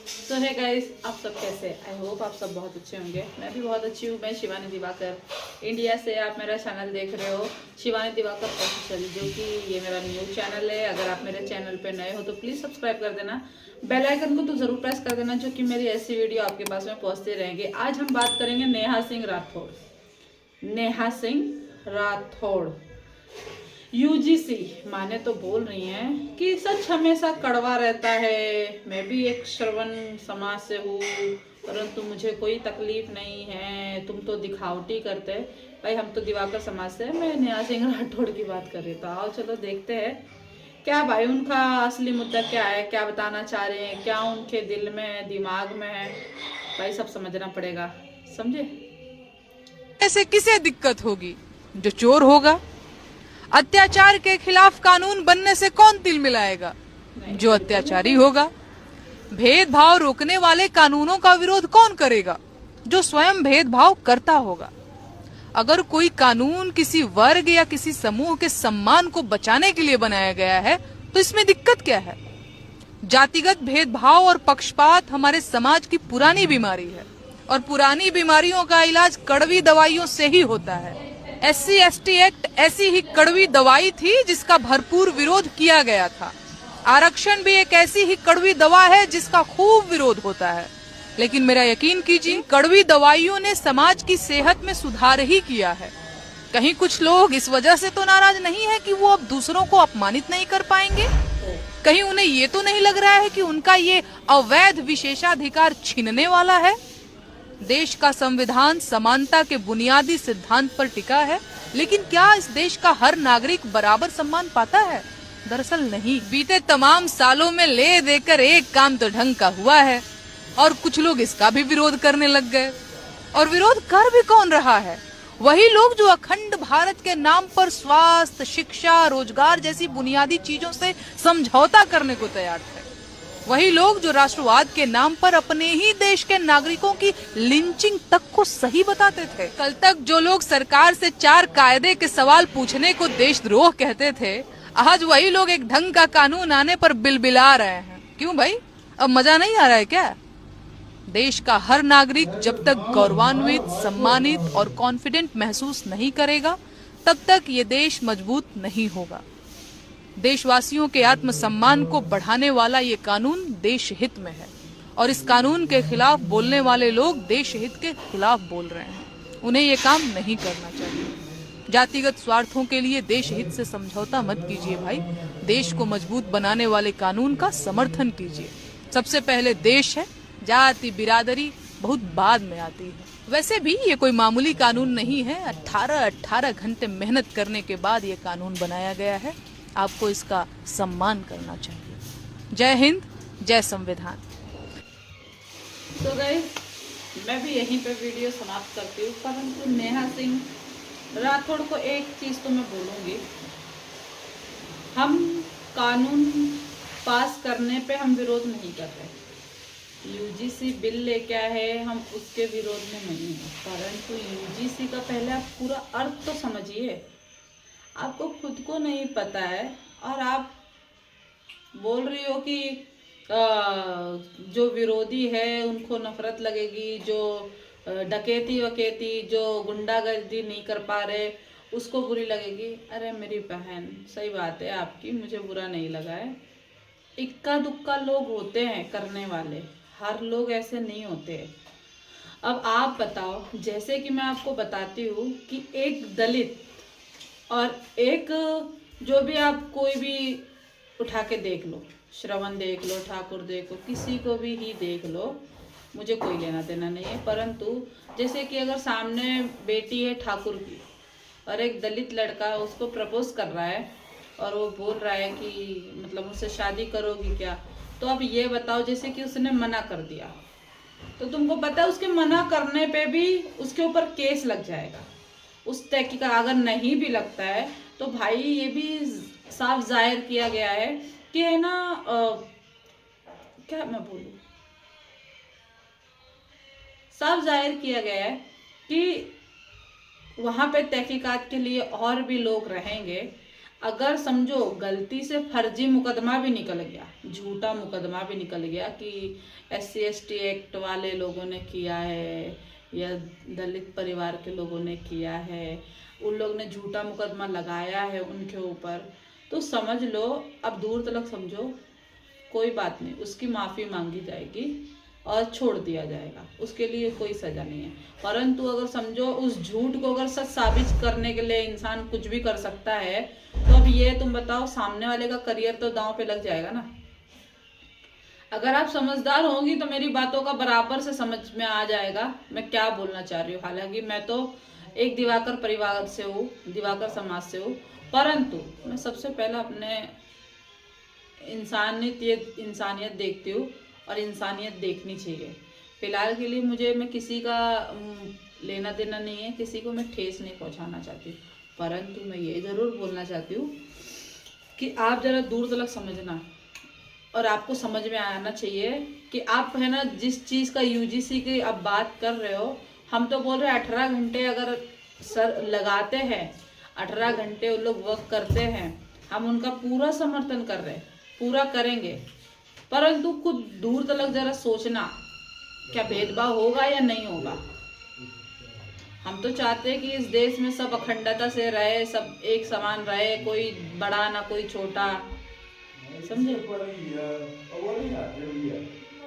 तो है गाइस, आप सब कैसे? आई होप आप सब बहुत अच्छे होंगे। मैं भी बहुत अच्छी हूँ। मैं शिवानी दिवाकर इंडिया से आप मेरा चैनल देख रहे हो, शिवानी दिवाकर ऑफिशियल, जो कि ये मेरा न्यू चैनल है। अगर आप मेरे चैनल पे नए हो तो प्लीज़ सब्सक्राइब कर देना, बेल आइकन को तो ज़रूर प्रेस कर देना, जो कि मेरी ऐसी वीडियो आपके पास में पहुँचते रहेंगे। आज हम बात करेंगे नेहा सिंह राठौड़। नेहा सिंह राठौड़ यूजीसी माने तो बोल रही हैं कि सच हमेशा कड़वा रहता है। मैं भी एक श्रवण समाज से हूँ, परंतु मुझे कोई तकलीफ नहीं है। तुम तो दिखावटी करते हैं भाई, हम तो दिवाकर समाज से। मैं नेहा सिंह राठौड़ की बात कर रही था। आओ चलो देखते हैं क्या भाई उनका असली मुद्दा क्या है, क्या बताना चाह रहे हैं, क्या उनके दिल में है, दिमाग में है। भाई सब समझना पड़ेगा, समझे? ऐसे किसे दिक्कत होगी? जो चोर होगा। अत्याचार के खिलाफ कानून बनने से कौन तिल मिलाएगा? जो अत्याचारी होगा। भेदभाव रोकने वाले कानूनों का विरोध कौन करेगा? जो स्वयं भेदभाव करता होगा। अगर कोई कानून किसी वर्ग या किसी समूह के सम्मान को बचाने के लिए बनाया गया है तो इसमें दिक्कत क्या है? जातिगत भेदभाव और पक्षपात हमारे समाज की पुरानी बीमारी है और पुरानी बीमारियों का इलाज कड़वी दवाइयों से ही होता है। SC/ST एक्ट ऐसी ही कड़वी दवाई थी जिसका भरपूर विरोध किया गया था। आरक्षण भी एक ऐसी ही कड़वी दवा है जिसका खूब विरोध होता है। लेकिन मेरा यकीन कीजिए, कड़वी दवाइयों ने समाज की सेहत में सुधार ही किया है। कहीं कुछ लोग इस वजह से तो नाराज नहीं है कि वो अब दूसरों को अपमानित नहीं कर पाएंगे? कहीं उन्हें ये तो नहीं लग रहा है कि उनका ये अवैध विशेषाधिकार छीनने वाला है? देश का संविधान समानता के बुनियादी सिद्धांत पर टिका है, लेकिन क्या इस देश का हर नागरिक बराबर सम्मान पाता है? दरअसल नहीं। बीते तमाम सालों में ले देकर एक काम तो ढंग का हुआ है और कुछ लोग इसका भी विरोध करने लग गए। और विरोध कर भी कौन रहा है? वही लोग जो अखंड भारत के नाम पर स्वास्थ्य, शिक्षा, रोजगार जैसी बुनियादी चीजों से समझौता करने को तैयार थे। वही लोग जो राष्ट्रवाद के नाम पर अपने ही देश के नागरिकों की लिंचिंग तक को सही बताते थे। कल तक जो लोग सरकार से 4 कायदे के सवाल पूछने को देशद्रोह कहते थे, आज वही लोग एक ढंग का कानून आने पर बिलबिला रहे हैं। क्यों भाई, अब मजा नहीं आ रहा है क्या? देश का हर नागरिक जब तक गौरवान्वित, सम्मानित और कॉन्फिडेंट महसूस नहीं करेगा, तब तक ये देश मजबूत नहीं होगा। देशवासियों के आत्मसम्मान को बढ़ाने वाला ये कानून देश हित में है और इस कानून के खिलाफ बोलने वाले लोग देश हित के खिलाफ बोल रहे हैं। उन्हें ये काम नहीं करना चाहिए। जातिगत स्वार्थों के लिए देश हित से समझौता मत कीजिए भाई। देश को मजबूत बनाने वाले कानून का समर्थन कीजिए। सबसे पहले देश है, जाति बिरादरी बहुत बाद में आती है। वैसे भी ये कोई मामूली कानून नहीं है। 18 घंटे मेहनत करने के बाद ये कानून बनाया गया है। आपको इसका सम्मान करना चाहिए। जय हिंद, जय संविधान। तो गाइस, मैं भी यहीं पे वीडियो समाप्त करती हूँ, परंतु नेहा सिंह राठौड़ को एक चीज़ तो मैं बोलूँगी, हम कानून पास करने पे हम विरोध नहीं कर रहे। यूजीसी बिल लेके आए हैं, हम उसके विरोध में नहीं है, परंतु यूजीसी का पहले आप पूरा अर्थ तो समझिए। आपको खुद को नहीं पता है और आप बोल रही हो कि जो विरोधी है उनको नफरत लगेगी, जो डकैती वकैती, जो गुंडागर्दी नहीं कर पा रहे उसको बुरी लगेगी। अरे मेरी बहन, सही बात है आपकी, मुझे बुरा नहीं लगा है। इक्का दुक्का लोग होते हैं करने वाले, हर लोग ऐसे नहीं होते। अब आप बताओ, जैसे कि मैं आपको बताती हूँ कि एक दलित और एक जो भी आप कोई भी उठा के देख लो, श्रवण देख लो, ठाकुर देख लो, किसी को भी ही देख लो, मुझे कोई लेना देना नहीं है। परंतु जैसे कि अगर सामने बेटी है ठाकुर की और एक दलित लड़का उसको प्रपोज कर रहा है और वो बोल रहा है कि मतलब मुझसे शादी करोगी क्या, तो अब ये बताओ, जैसे कि उसने मना कर दिया तो तुमको पता है उसके मना करने पे भी उसके ऊपर केस लग जाएगा। उस तहकीक का अगर नहीं भी लगता है तो भाई ये भी साफ जाहिर किया गया है कि है ना, क्या मैं बोलूं, साफ जाहिर किया गया है कि वहां पे तहकीकात के लिए और भी लोग रहेंगे। अगर समझो गलती से फर्जी मुकदमा भी निकल गया, झूठा मुकदमा भी निकल गया कि SC/ST एक्ट वाले लोगों ने किया है या दलित परिवार के लोगों ने किया है, उन लोग ने झूठा मुकदमा लगाया है उनके ऊपर, तो समझ लो अब दूर तलक समझो कोई बात नहीं, उसकी माफ़ी मांगी जाएगी और छोड़ दिया जाएगा, उसके लिए कोई सज़ा नहीं है। परंतु अगर समझो उस झूठ को अगर सच साबित करने के लिए इंसान कुछ भी कर सकता है, तो अब ये तुम बताओ सामने वाले का करियर तो दांव पे लग जाएगा ना। अगर आप समझदार होंगी तो मेरी बातों का बराबर से समझ में आ जाएगा मैं क्या बोलना चाह रही हूँ। हालांकि मैं तो एक दिवाकर परिवार से हूँ, दिवाकर समाज से हूँ, परंतु मैं सबसे पहले अपने इंसानियत देखती हूँ और इंसानियत देखनी चाहिए। फिलहाल के लिए मैं किसी का लेना देना नहीं है, किसी को मैं ठेस नहीं पहुँचाना चाहती, परंतु मैं ये ज़रूर बोलना चाहती हूँ कि आप ज़रा दूर तलक समझना और आपको समझ में आना चाहिए कि आप है ना जिस चीज़ का UGC की आप बात कर रहे हो, हम तो बोल रहे हैं 18 घंटे अगर सर लगाते हैं, 18 घंटे उन लोग वर्क करते हैं, हम उनका पूरा समर्थन कर रहे हैं, पूरा करेंगे, परंतु कुछ दूर तलक जरा सोचना क्या भेदभाव होगा या नहीं होगा। हम तो चाहते हैं कि इस देश में सब अखंडता से रहे, सब एक समान रहे, कोई बड़ा ना कोई छोटा, समझे।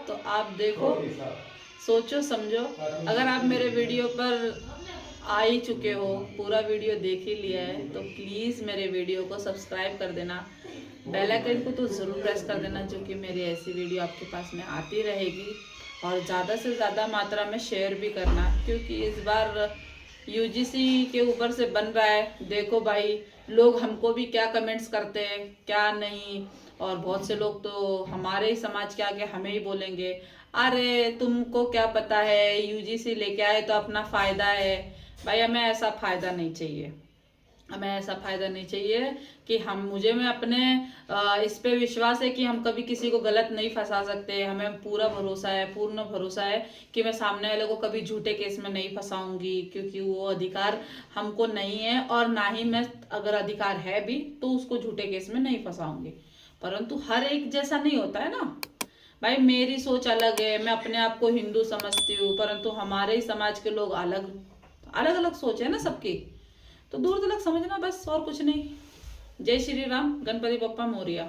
तो आप देखो, सोचो समझो, अगर आप मेरे वीडियो पर आ ही चुके हो, पूरा वीडियो देख ही लिया है, तो प्लीज़ मेरे वीडियो को सब्सक्राइब कर देना, बेल आइकन को तो ज़रूर प्रेस कर देना, जो कि मेरी ऐसी वीडियो आपके पास में आती रहेगी, और ज़्यादा से ज़्यादा मात्रा में शेयर भी करना, क्योंकि इस बार UGC के ऊपर से बन रहा है। देखो भाई लोग हमको भी क्या कमेंट्स करते हैं क्या नहीं, और बहुत से लोग तो हमारे ही समाज के आगे हमें ही बोलेंगे, अरे तुमको क्या पता है, UGC लेके आए तो अपना फ़ायदा है। भाई हमें ऐसा फ़ायदा नहीं चाहिए, हमें ऐसा फ़ायदा नहीं चाहिए कि मैं अपने इस पे विश्वास है कि हम कभी किसी को गलत नहीं फंसा सकते। हमें पूरा भरोसा है, पूर्ण भरोसा है कि मैं सामने वाले को कभी झूठे केस में नहीं फंसाऊंगी, क्योंकि वो अधिकार हमको नहीं है, और ना ही मैं अगर अधिकार है भी तो उसको झूठे केस में नहीं फंसाऊंगी। परंतु हर एक जैसा नहीं होता है ना भाई, मेरी सोच अलग है, मैं अपने आप को हिंदू समझती हूँ, परंतु हमारे ही समाज के लोग अलग अलग सोच है ना सबकी, तो दूर तलक समझना बस, और कुछ नहीं। जय श्री राम, गणपति बप्पा मोरिया।